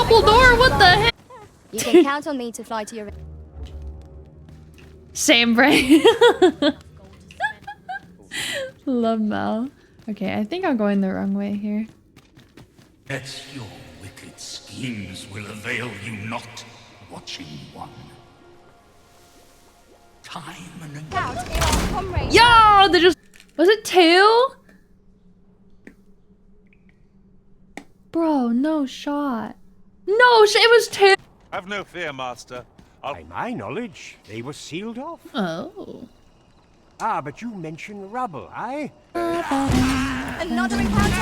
Dumbledore, what the heck? You can count on me to fly to your... Same brain. Love Mel. Okay, I think I'm going the wrong way here. Yet your wicked schemes will avail you not, watching one. Time and again. Count in our comrade. Yo, they just... Was it two? Bro, no shot. No, it was two. Have no fear, Master. By my knowledge, they were sealed off. Oh. Ah, but you mentioned rubble, eh? Another encounter?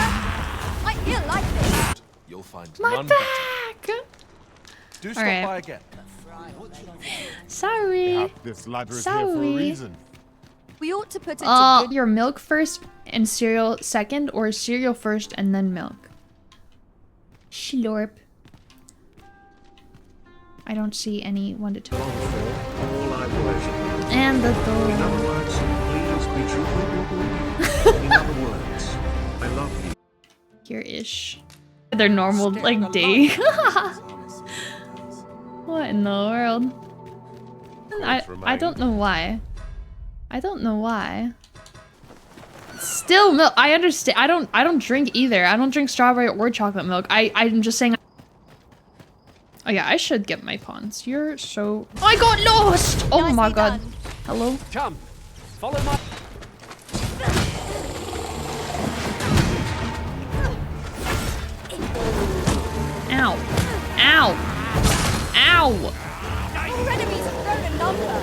I feel like this. You'll find My none back. Do stop Alright. by again. Sorry. This ladder is here for a Sorry. reason. We ought to put it to good... Your milk first and cereal second, or cereal first and then milk? Slurp. I don't see any 1 to 2. All I worship. And the In door. other words, please be truthful. In other words, I love you. Here-ish. Their normal, like, day. What in the world? I don't know why. I don't know why. Still milk. I understand. I don't drink either. I don't drink strawberry or chocolate milk. I'm just saying. Oh yeah, I should get my pawns. You're so... I got lost! Oh Nicely my god. done. Hello? Chum, follow my... Ow. Ow. Ow! Our enemies have thrown a number.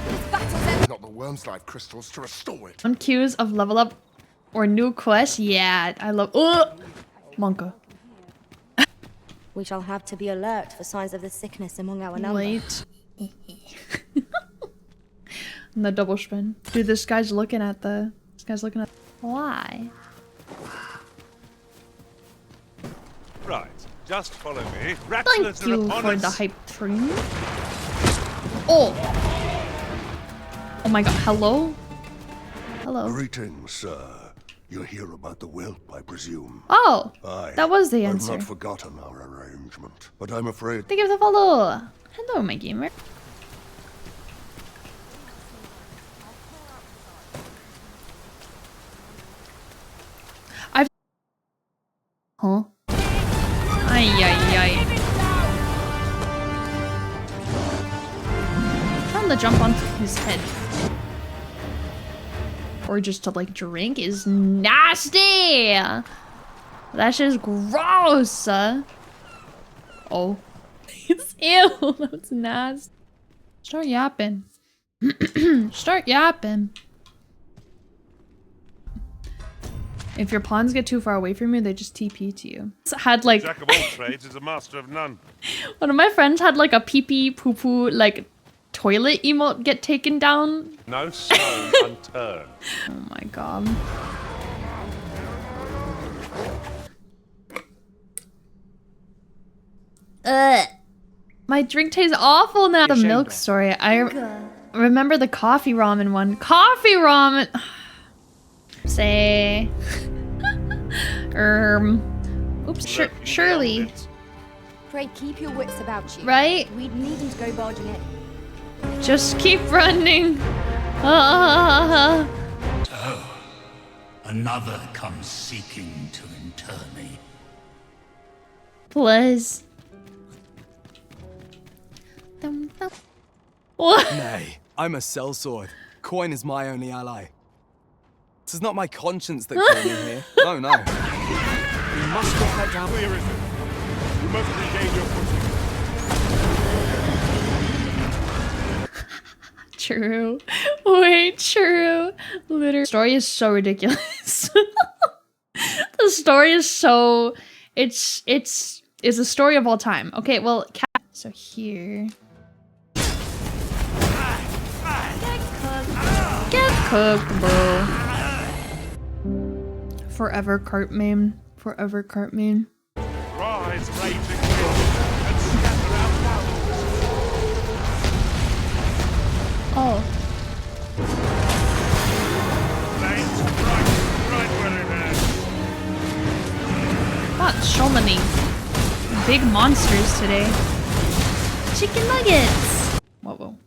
This battle's ended. Not the worm's life crystals to restore it. On cues of level up or new quest? Yeah, I love... Monka. We shall have to be alert for signs of the sickness among our number. Wait. And the double spin. Dude, this guy's looking at the... This guy's looking at... Why? Right, just follow me. Thank Rattlers are you upon for us. the hype train. Oh! Oh my god, hello? Hello. Greetings, sir. You're here about the whelp, I presume. Oh! Aye. That was the I've answer. not forgotten our arrangement, but I'm afraid... Thank you for the follow! Hello, my gamer. I've... Huh? Ay, ay, ay. Trying to jump onto his head. Or just to, like, drink is nasty! That's just gross! Oh. It's ew! That's nasty. Start yapping. Start yapping. If your pawns get too far away from you, they just TP to you. Had like Jack of all trades is a master of none. one of my friends had like a pee pee poo poo like toilet emote get taken down. No stone unturned. Oh my god. My drink tastes awful now. The milk story. I remember the coffee ramen one. Coffee ramen. Say. Oops. Shirley. Pray keep your wits about you. Right? We needn't go barging in. Just keep running. Oh, another comes seeking to inter me. Please. What? Nay, I'm a sellsword. Coin is my only ally. This is not my conscience that called me here. No, no. We must get that down. Clear is it? You must regain your footing. True. Wait, true. Literally. The story is so ridiculous. The story is so... It's a story of all time. Okay, well, so here... Get cooked, bro. Forever cart meme. Forever cart meme. Rise, raging wind, and scatter our foes. Oh. Flames bright where it is. Not so many. big monsters today. Chicken nuggets! Whoa, whoa.